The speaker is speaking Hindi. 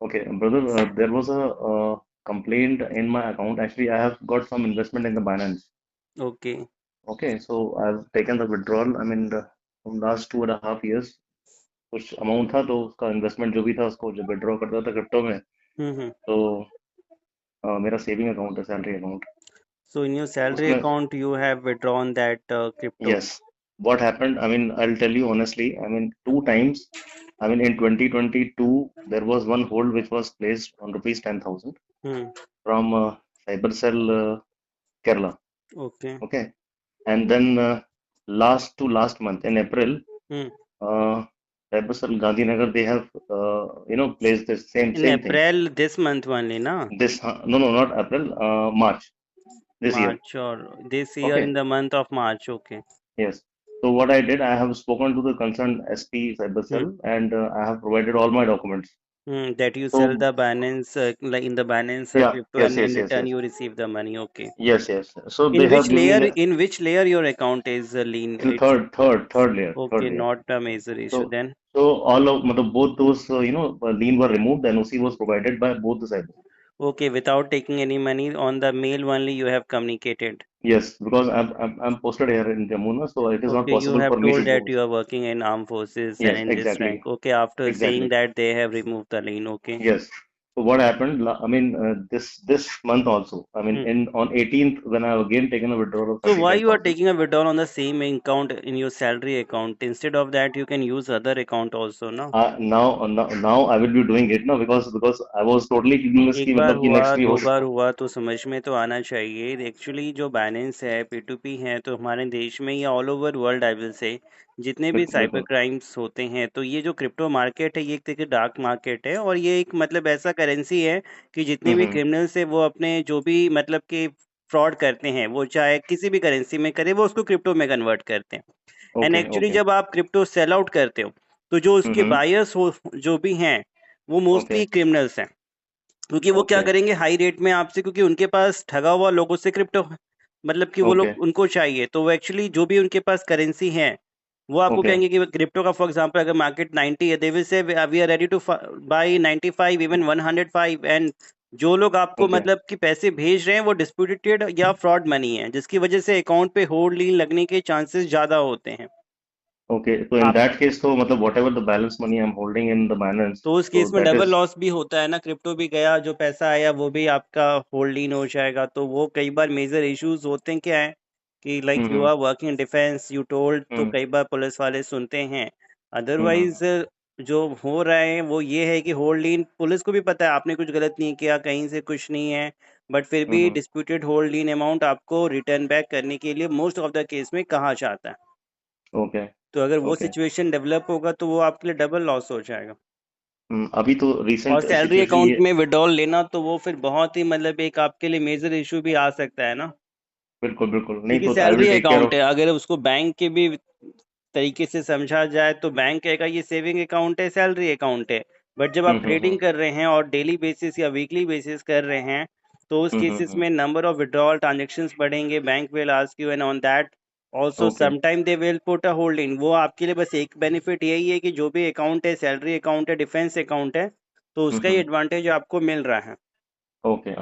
Okay, brother, there was a complaint in my account. Actually, I have got some investment in the Binance. Okay. Okay, so I've taken the withdrawal. I mean, from last 2.5 years, कुछ अमाउंट था तो उसका इन्वेस्टमेंट जो भी था उसको जब विड्रॉ करता था क्रिप्टो में, हम्म। तो मेरा सेविंग अकाउंट है, salary account, so in your salary उसमें account you have withdrawn that crypto. yes. What happened? I mean, I'll tell you honestly. I mean, two times. I mean, in 2022, there was one hold which was placed on rupees 10,000 hmm. from Cybercell Kerala. Okay. Okay, and then last to last month in April, hmm. uh, Cybercell Gandhinagar, they have placed the in same thing. April this month only ना? This no, no, not April, March this year. मार्च और this year in Okay, the month of March. Okay. yes. So what I did, I have spoken to the concerned SP hmm. Cybercell, and I have provided all my documents. That you sell So the Binance, like in the Binance yeah, crypto, yes, and yes, in yes, return yes, you receive the money. Okay. yes, yes. So they In have which given me layer? the In which layer your account is lean? till It's third layer, third okay, layer. not a major issue So then. all of both those lien were removed. The NOC was provided by both the sides. Okay, without taking any money on the mail only you have communicated. Yes, because I'm posted here in Jamuna, so it is not Okay, you possible have for me to told that go. you are working in armed forces and Yes, in this rank. exactly, Okay, after saying exactly. that they have removed the lien. Okay. Yes. So what happened? I mean, this month also. I mean, Hmm. in on 18th, when I have again taken a withdrawal of So why you are 35,000. taking a withdrawal on the same account in your salary account? Instead of that, you can use other account also, no? Now I will be doing it now because I was totally clueless एक कि बार मतलब कि हुआ, next भी हो दो बार सकता हुआ तो समझ में तो आना चाहिए। एक्चुअली जो बैलेंस है, P2P है, तो हमारे देश में या all over world I will say जितने भी बिल्कुल साइबर बिल्कुल। क्राइम्स होते हैं, तो ये जो क्रिप्टो मार्केट है, ये एक तरह डार्क मार्केट है और ये एक मतलब ऐसा करेंसी है कि जितने भी हम्म। क्रिमिनल्स है वो अपने जो भी मतलब कि फ्रॉड करते हैं, वो चाहे किसी भी करेंसी में करे, वो उसको क्रिप्टो में कन्वर्ट करते हैं। And okay actually okay. जब आप क्रिप्टो सेल आउट करते हो, तो जो उसके हम्म। बायर्स हो जो भी हैं, वो ओके मोस्टली क्रिमिनल्स हैं। क्योंकि वो क्या ओके करेंगे हाई रेट में आपसे, क्योंकि उनके पास ठगा हुआ लोगों से क्रिप्टो मतलब कि वो ओके लोग उनको चाहिए, तो वो एक्चुअली जो भी उनके पास करेंसी है वो आपको ओके कहेंगे कि क्रिप्टो का फॉर एग्जांपल अगर मार्केट 90 है, they will say we are ready to buy 95, even 105। And जो लोग आपको ओके मतलब कि पैसे भेज रहे हैं वो डिस्प्यूटेड या फ्रॉड मनी है, जिसकी वजह से अकाउंट पे होल्ड लीन लगने के चांसेस ज्यादा होते हैं। ओके। तो इन दैट केस तो मतलब what ever the balance money I am holding in the balance, तो उस तो केस में दैट डबल इज लॉस भी होता है ना, क्रिप्टो भी गया, जो पैसा आया वो भी आपका होल्डिंग हो जाएगा। तो वो कई बार मेजर इश्यूज होते हैं, क्या है कि like you hmm are working defence you told, तो हम्म कई बार पुलिस वाले सुनते हैं। हम्म अदरवाइज जो हो रहा है वो ये है कि होल्डिंग पुलिस को भी पता है आपने कुछ गलत नहीं किया, कहीं से कुछ नहीं है, बट फिर भी हम्म। डिस्प्यूटेड होल्डिंग अमाउंट आपको रिटर्न बैक करने के लिए मोस्ट ऑफ द केस में कहा जाता है। ओके तो अगर वो ओके। सिचुएशन डेवलप होगा तो वो आपके लिए डबल लॉस हो जाएगा। अभी तो और रिसेंट सैलरी सिचुएशन अकाउंट ये। में विड्रॉल लेना तो वो फिर बहुत ही मतलब एक आपके लिए मेजर इशू भी आ सकता है ना, बिल्कुल बिल्कुल, नहीं क्योंकि तो I will salary take care account off. है। अगर उसको बैंक के भी तरीके से समझा जाए तो बैंक कहेगा ये सेविंग अकाउंट है, सैलरी अकाउंट है। बट जब आप ट्रेडिंग हम्म। कर रहे हैं और डेली बेसिस या वीकली बेसिस कर रहे हैं, तो उस केसेस हम्म। में नंबर ऑफ विड्रॉल ट्रांजेक्शन्स बढ़ेंगे, bank will ask you, and on that also okay sometime they will put a holding. वो आपके लिए बस एक बेनिफिट यही है कि जो भी अकाउंट है, सैलरी अकाउंट है, डिफेंस अकाउंट है, तो उसका ही हम्म। एडवांटेज आपको मिल रहा है। ओके।